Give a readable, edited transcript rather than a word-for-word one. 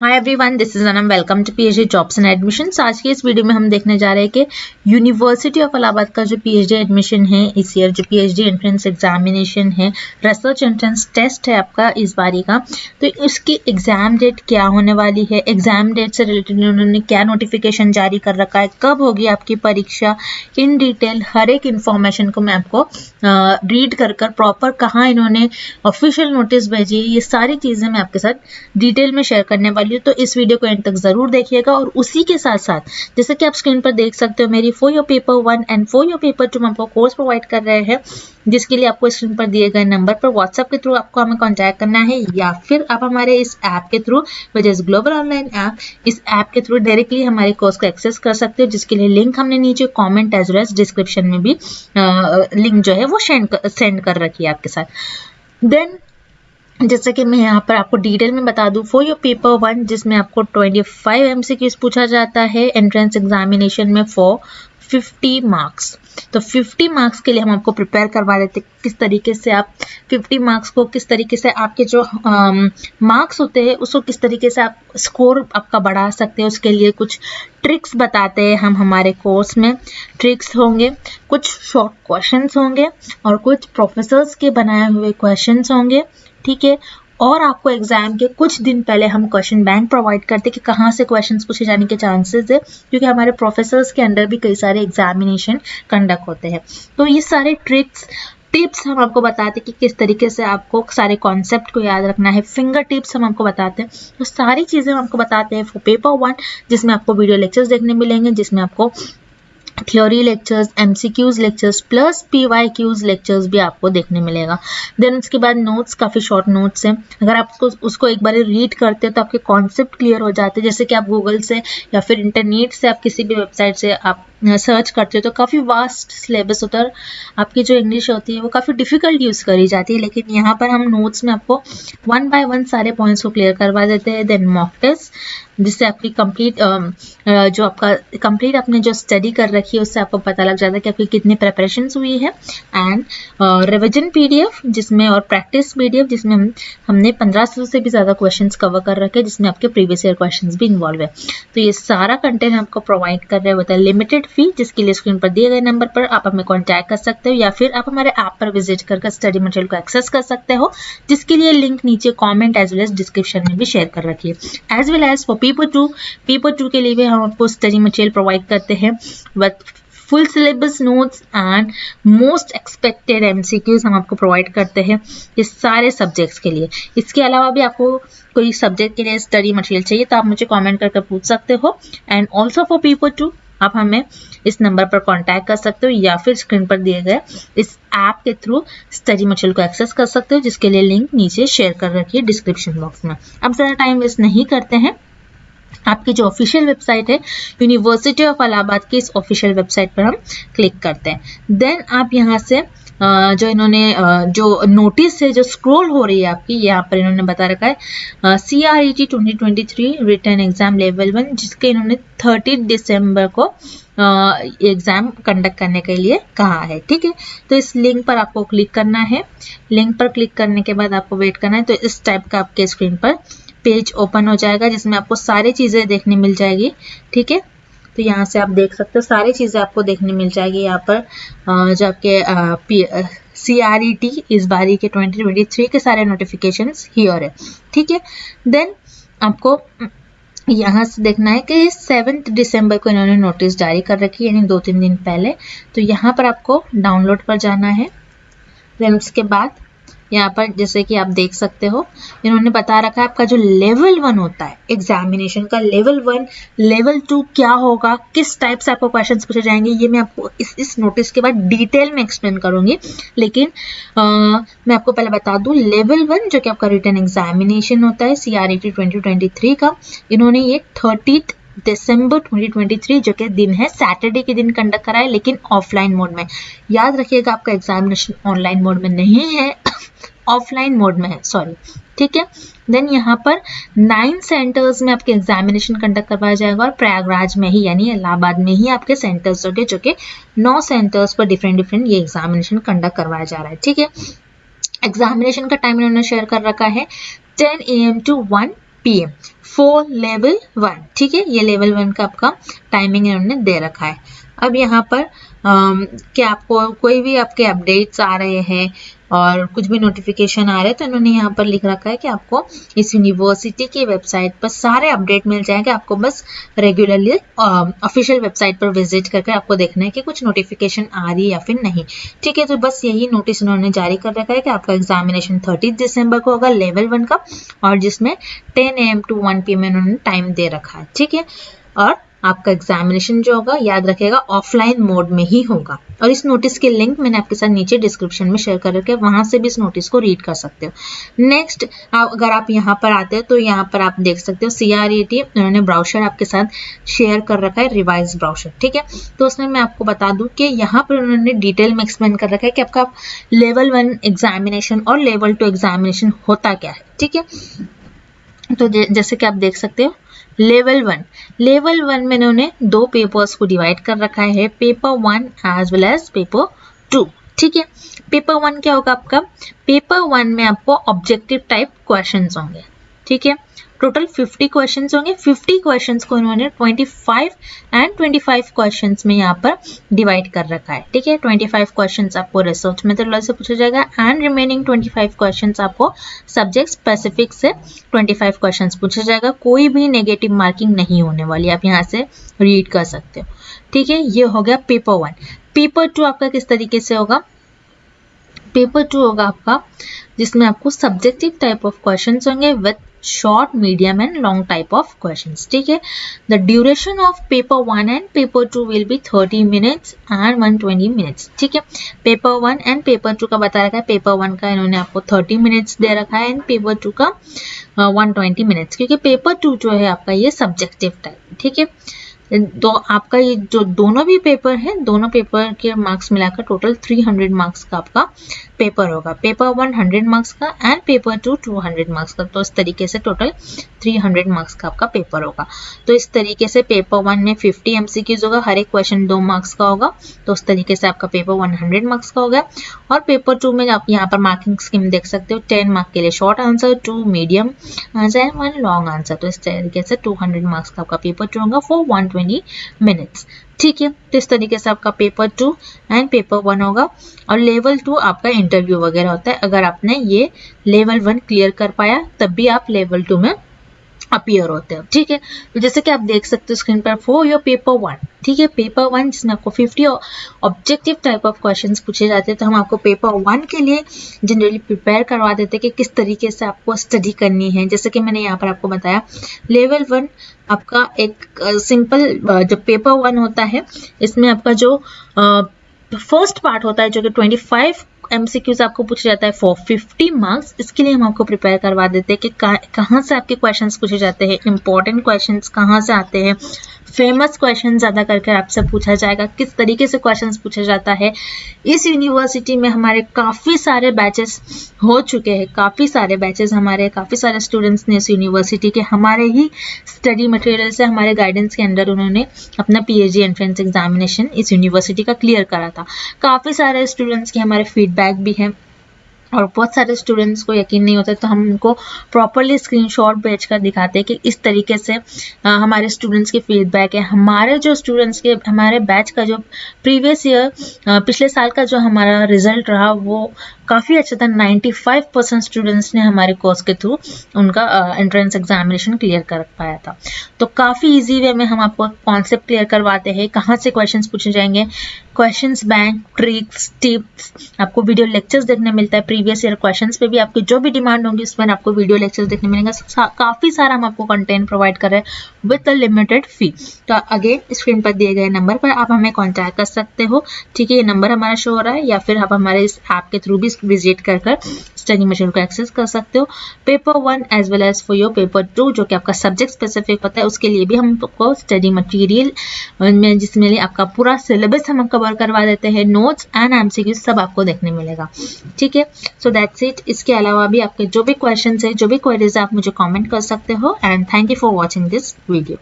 Hi everyone, this is Anam. Welcome to PhD jobs and admissions. आज के इस video में हम देखने जा रहे हैं कि यूनिवर्सिटी ऑफ इलाहाबाद का जो पीएचडी एडमिशन है इस ईयर, जो पीएचडी एंट्रेंस एग्जामिनेशन है, रिसर्च एंट्रेंस टेस्ट है आपका इस बारी का, तो उसकी एग्जाम डेट क्या होने वाली है, एग्जाम डेट से रिलेटेड उन्होंने क्या नोटिफिकेशन जारी कर रखा है, कब होगी आपकी परीक्षा, इन डिटेल हर एक इन्फॉर्मेशन को मैं आपको रीड कर प्रॉपर कहाँ इन्होंने ऑफिशियल नोटिस भेजी है, ये सारी चीज़ें मैं आपके साथ डिटेल में शेयर करने वाली। तो इस वीडियो को एंड तक जरूर देखिएगा। और उसी के साथ साथ जैसे कि आप स्क्रीन पर देख सकते हो, मेरी for your paper 1 and for your paper 2 हम आपको कोर्स प्रोवाइड कर रहे हैं, जिसके लिए आपको स्क्रीन पर दिए गए नंबर पर व्हाट्सएप के थ्रू आपको हमें कांटेक्ट करना है, या फिर आप हमारे इस ऐप के through, which is global online app, इस ऐप के थ्रू डायरेक्टली हमारे कोर्स को एक्सेस कर सकते हो, जिसके लिए लिंक हमने नीचे comment as well as description में भी लिंक जो है वो सेंड कर रखी है आपके साथ। देन जैसे कि मैं यहाँ पर आपको डिटेल में बता दूं, फॉर योर पेपर 1 जिसमें आपको 25 MCQs पूछा जाता है एंट्रेंस एग्जामिनेशन में फॉर 50 मार्क्स। तो 50 मार्क्स के लिए हम आपको प्रिपेयर करवा देते किस तरीके से आप 50 मार्क्स को, किस तरीके से आपके जो मार्क्स होते हैं उसको किस तरीके से आप स्कोर आपका बढ़ा सकते हैं, उसके लिए कुछ ट्रिक्स बताते हैं हम हमारे कोर्स में। ट्रिक्स होंगे, कुछ शॉर्ट क्वेश्चंस होंगे और कुछ प्रोफेसर्स के बनाए हुए क्वेश्चंस होंगे, ठीक है। और आपको एग्जाम के कुछ दिन पहले हम क्वेश्चन बैंक प्रोवाइड करते हैं कि कहाँ से क्वेश्चंस पूछे जाने के चांसेस है, क्योंकि हमारे प्रोफेसर्स के अंडर भी कई सारे एग्जामिनेशन कंडक्ट होते हैं। तो ये सारे ट्रिक्स टिप्स हम आपको बताते हैं कि किस तरीके से आपको सारे कॉन्सेप्ट को याद रखना है, फिंगर टिप्स हम आपको बताते हैं। तो सारी चीज़ें हम आपको बताते हैं फॉर पेपर 1, जिसमें आपको वीडियो लेक्चर्स देखने मिलेंगे, जिसमें आपको theory lectures, MCQs lectures plus PYQs lectures भी आपको देखने मिलेगा। देन उसके बाद नोट्स, काफ़ी शॉर्ट नोट्स हैं, अगर आप उसको एक बार रीड करते हैं तो आपके कॉन्सेप्ट क्लियर हो जाते हैं। जैसे कि आप गूगल से या फिर इंटरनेट से, आप किसी भी वेबसाइट से आप सर्च करते हो तो काफ़ी वास्ट सिलेबस होता है, आपकी जो इंग्लिश होती है वो काफ़ी डिफिकल्ट यूज़ करी जाती है, लेकिन यहाँ पर हम नोट्स में आपको 1 by 1 सारे पॉइंट्स को क्लियर करवा देते हैं। देन मॉक टेस्ट, जिससे आपकी कंप्लीट जो आपका कंप्लीट आपने जो स्टडी कर रखी है उससे आपको पता लग जाता है कि आपकी कितनी प्रिपरेशंस हुई है। एंड रिविजन PDF जिसमें, और प्रैक्टिस PDF जिसमें हमने 1500 से भी ज़्यादा क्वेश्चंस कवर कर रखे हैं, जिसमें आपके प्रीवियस ईयर क्वेश्चंस भी इन्वॉल्व है। तो ये सारा कंटेंट आपको प्रोवाइड कर रहे होता है लिमिटेड फी, जिसके लिए स्क्रीन पर दिए गए नंबर पर आप हमें कॉन्टैक्ट कर सकते हो, या फिर आप हमारे ऐप पर विजिट कर स्टडी मटेरियल को एक्सेस कर सकते हो, जिसके लिए लिंक नीचे comment as well as description में भी शेयर कर रखी है। As well as for paper 2 के लिए भी हम आपको स्टडी मटेरियल प्रोवाइड करते हैं with full syllabus notes and most expected MCQs हम आपको प्रोवाइड करते हैं इस सारे सब्जेक्ट्स के लिए। इसके अलावा भी आपको कोई सब्जेक्ट के लिए स्टडी मटेरियल चाहिए तो आप मुझे कमेंट करके पूछ सकते हो। एंड ऑल्सो फॉर पेपर 2 आप हमें इस नंबर पर कांटेक्ट कर सकते हो, या फिर स्क्रीन पर दिए गए इस ऐप के थ्रू स्टडी मटेरियल को एक्सेस कर सकते हो, जिसके लिए लिंक नीचे शेयर कर रखी है डिस्क्रिप्शन बॉक्स में। अब ज़्यादा टाइम वेस्ट नहीं करते हैं, आपकी जो ऑफिशियल वेबसाइट है यूनिवर्सिटी ऑफ इलाहाबाद की, इस ऑफिशियल वेबसाइट पर हम क्लिक करते हैं। देन आप यहाँ से जो इन्होंने जो नोटिस है जो स्क्रॉल हो रही है आपकी, यहाँ पर इन्होंने बता रखा है CRET 2023 रिटन एग्जाम लेवल 1, जिसके इन्होंने 30 दिसंबर को एग्जाम कंडक्ट करने के लिए कहा है, ठीक है। तो इस लिंक पर आपको क्लिक करना है। लिंक पर क्लिक करने के बाद आपको वेट करना है। तो इस टाइप का आपके स्क्रीन पर पेज ओपन हो जाएगा, जिसमें आपको सारी चीज़ें देखने मिल जाएगी, ठीक है। तो यहाँ से आप देख सकते हो सारी चीज़ें आपको देखने मिल जाएगी। यहाँ पर जो आपके CRET इस बारी के 2023 के सारे नोटिफिकेशंस हियर है, ठीक है। देन आपको यहाँ से देखना है कि 7 दिसंबर को इन्होंने नोटिस जारी कर रखी है, यानी 2-3 दिन पहले। तो यहाँ पर आपको डाउनलोड पर जाना है। देन उसके बाद यहाँ पर जैसे कि आप देख सकते हो इन्होंने बता रखा है आपका जो लेवल 1 होता है एग्जामिनेशन का, लेवल 1 लेवल 2 क्या होगा, किस टाइप से आपको क्वेश्चंस पूछे जाएंगे, ये मैं आपको इस नोटिस के बाद डिटेल में एक्सप्लेन करूंगी। लेकिन मैं आपको पहले बता दूं, लेवल 1 जो कि आपका रिटन एग्जामिनेशन होता है CRET 2023 का, इन्होंने ये 30 दिसंबर 2023 जो कि दिन है सैटरडे के दिन कंडक्ट करा है, लेकिन ऑफलाइन मोड में। याद रखिएगा आपका एग्जामिनेशन ऑनलाइन मोड में नहीं है, ऑफलाइन मोड में है, सॉरी, ठीक है। देन यहाँ पर 9 सेंटर्स में आपके एग्जामिनेशन कंडक्ट करवाया जाएगा, और प्रयागराज में ही यानी इलाहाबाद में ही आपके सेंटर्स होंगे, जो कि 9 सेंटर्स पर डिफरेंट ये एग्जामिनेशन कंडक्ट करवाया जा रहा है, ठीक है। एग्जामिनेशन का टाइम इन्होंने शेयर कर रखा है 10 AM to 1 PM for level 1। ठीक है, ये लेवल 1 का आपका टाइमिंग इन्होंने दे रखा है। अब यहाँ पर कि आपको कोई भी आपके अपडेट्स आ रहे हैं और कुछ भी नोटिफिकेशन आ रहे हैं तो इन्होंने यहाँ पर लिख रखा है कि आपको इस यूनिवर्सिटी की वेबसाइट पर सारे अपडेट मिल जाएंगे। आपको बस रेगुलरली ऑफिशियल वेबसाइट पर विजिट करके आपको देखना है कि कुछ नोटिफिकेशन आ रही है या फिर नहीं। ठीक है, तो बस यही नोटिस उन्होंने जारी कर रखा है कि आपका एग्जामिनेशन 30 दिसंबर को होगा लेवल 1 का, और जिसमें 10 AM to 1 PM उन्होंने टाइम दे रखा है। ठीक है, और आपका एग्जामिनेशन जो होगा याद रखिएगा ऑफलाइन मोड में ही होगा। और इस नोटिस के लिंक मैंने आपके साथ नीचे डिस्क्रिप्शन में शेयर कर रखे हैं, वहां से भी इस नोटिस को रीड कर सकते हो। नेक्स्ट, अगर आप यहाँ पर आते हो तो यहाँ पर आप देख सकते हो CRET उन्होंने ब्राउशर आपके साथ शेयर कर रखा है, रिवाइज ब्राउशर। ठीक है, तो उसमें मैं आपको बता दूं कि यहाँ पर उन्होंने डिटेल में एक्सप्लेन कर रखा है कि आपका लेवल 1 एग्जामिनेशन और लेवल 2 एग्जामिनेशन होता क्या है। ठीक है, तो जैसे कि आप देख सकते हो लेवल 1 में इन्होंने 2 पेपर्स को डिवाइड कर रखा है, paper 1 as well as paper 2। ठीक है, पेपर 1 क्या होगा आपका, पेपर 1 में आपको ऑब्जेक्टिव टाइप क्वेश्चंस होंगे। ठीक है, टोटल 50 क्वेश्चंस होंगे। 50 क्वेश्चंस को इन्होंने 25 एंड 25 क्वेश्चंस में यहाँ पर डिवाइड कर रखा है। ठीक है, 25 क्वेश्चंस आपको रिसर्च मेथोडोलॉजी से पूछा जाएगा एंड रिमेनिंग 25 क्वेश्चंस आपको सब्जेक्ट स्पेसिफिक से 25 क्वेश्चंस पूछा जाएगा। कोई भी नेगेटिव मार्किंग नहीं होने वाली, आप यहाँ से रीड कर सकते हो। ठीक है, ये हो गया पेपर 1। पेपर 2 आपका किस तरीके से होगा, पेपर 2 होगा आपका जिसमें आपको सब्जेक्टिव टाइप ऑफ क्वेश्चंस होंगे with short, medium and long type of questions. ठीक है, the duration of paper 1 and paper 2 will be 30 minutes and 120 minutes. ठीक है, paper 1 and paper 2 का बता रखा है। पेपर 1 का इन्होंने आपको 30 minutes दे रखा है एंड पेपर 2 का 120 minutes, क्योंकि पेपर 2 जो है आपका ये सब्जेक्टिव टाइप। ठीक है, तो आपका ये जो दोनों भी पेपर है, दोनों पेपर के मार्क्स मिलाकर टोटल 300 मार्क्स का आपका पेपर होगा। पेपर 1 100 मार्क्स का एंड पेपर 2 200 मार्क्स का, तो इस तरीके से टोटल 300 मार्क्स का आपका पेपर होगा। तो इस तरीके से पेपर 1 में 50 MCQs होगा, हर एक क्वेश्चन 2 मार्क्स का होगा, तो उस तरीके से आपका पेपर 100 मार्क्स का होगा। और पेपर 2 में आप यहाँ पर मार्किंग स्कीम देख सकते हो, 10 मार्क्स के लिए short answer, 2 medium answer and 1 long answer. तो इस तरीके से 200 मार्क्स का आपका पेपर 2 होगा फॉर 120 मिनट्स। ठीक है, तो इस तरीके से आपका पेपर 2 एंड पेपर 1 होगा। और लेवल 2 आपका इंटरव्यू वगैरह होता है। अगर आपने ये लेवल 1 क्लियर कर पाया तब भी आप लेवल 2 में अपीयर होते हो। ठीक है, तो जैसे कि आप देख सकते हो स्क्रीन पर फॉर योर पेपर 1। ठीक है, पेपर 1 जिसमें आपको 50 ऑब्जेक्टिव टाइप ऑफ क्वेश्चंस पूछे जाते हैं, तो हम आपको पेपर 1 के लिए जनरली प्रिपेयर करवा देते हैं कि किस तरीके से आपको स्टडी करनी है। जैसे कि मैंने यहाँ पर आपको बताया, लेवल 1 आपका एक सिंपल जो पेपर 1 होता है, इसमें आपका जो फर्स्ट पार्ट होता है जो कि 25 MCQs आपको पूछा जाता है फॉर 50 मार्क्स। इसके लिए हम आपको प्रिपेयर करवा देते हैं कि कहाँ से आपके क्वेश्चंस पूछे जाते हैं, इंपॉर्टेंट क्वेश्चंस कहाँ से आते हैं, फेमस क्वेश्चन ज़्यादा करके आपसे पूछा जाएगा, किस तरीके से क्वेश्चंस पूछा जाता है। इस यूनिवर्सिटी में हमारे काफ़ी सारे बैचेस हो चुके हैं, काफ़ी सारे स्टूडेंट्स ने इस यूनिवर्सिटी के हमारे ही स्टडी मटेरियल से, हमारे गाइडेंस के अंडर उन्होंने अपना PhD एंट्रेंस एग्जामिनेशन इस यूनिवर्सिटी का क्लियर करा था। काफ़ी सारे स्टूडेंट्स के हमारे फीडबैक भी हैं और बहुत सारे स्टूडेंट्स को यकीन नहीं होता, तो हम उनको प्रॉपरली स्क्रीनशॉट भेजकर दिखाते हैं कि इस तरीके से हमारे स्टूडेंट्स के फीडबैक है। हमारे जो स्टूडेंट्स के, हमारे बैच का जो प्रीवियस ईयर पिछले साल का जो हमारा रिजल्ट रहा वो काफ़ी अच्छा था। 95% स्टूडेंट्स ने हमारे कोर्स के थ्रू उनका एंट्रेंस एग्जामिनेशन क्लियर कर पाया था। तो काफ़ी इजी वे में हम आपको कॉन्सेप्ट क्लियर करवाते हैं, कहाँ से क्वेश्चंस पूछे जाएंगे, क्वेश्चंस बैंक, ट्रिक्स, टिप्स, आपको वीडियो लेक्चर्स देखने मिलता है। प्रीवियस ईयर क्वेश्चंस पे भी आपकी जो भी डिमांड होंगी उसमें आपको वीडियो लेक्चर्स देखने मिलेंगे। काफ़ी सारा हम आपको कंटेंट प्रोवाइड कर रहे हैं विद अ लिमिटेड फी। तो अगेन स्क्रीन पर दिए गए नंबर पर आप हमें कॉन्टैक्ट कर सकते हो। ठीक है, ये नंबर हमारा शो हो रहा है, या फिर आप हमारे इस ऐप के थ्रू भी विजिट कर स्टडी मटेरियल को एक्सेस कर सकते हो। Paper 1 as well as for your paper 2 जो कि आपका सब्जेक्ट स्पेसिफिक होता है, उसके लिए भी हम आपको स्टडी मटेरियल में जिसमें आपका पूरा सिलेबस हम कवर करवा देते हैं, नोट्स एंड MCQ सब आपको देखने मिलेगा। ठीक है, सो दैट्स इट। इसके अलावा भी आपके जो भी क्वेश्चन है, जो भी क्वेरीज है, आप मुझे कॉमेंट कर सकते हो। And thank you for watching this video.